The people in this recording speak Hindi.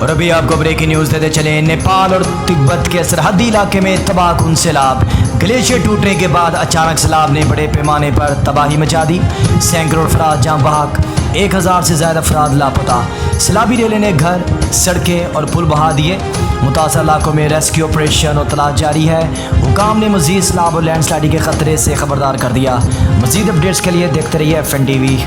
और अभी आपको ब्रेकिंग न्यूज़ देते चले। नेपाल और तिब्बत के सरहदी इलाके में तबाहकुन सैलाब। ग्लेशियर टूटने के बाद अचानक सैलाब ने बड़े पैमाने पर तबाही मचा दी। सैकड़ों अफराद जाँ बहक, 1000 से ज़्यादा अफराद लापता। सैलाबी रेले ने घर, सड़कें और पुल बहा दिए। मुतासर इलाकों में रेस्क्यू ऑपरेशन और तलाश जारी है। हुकाम ने मज़ीद सैलाब और लैंडस्लाइडिंग के ख़तरे से खबरदार कर दिया। मज़ीद अपडेट्स के लिए देखते रहिए FN TV।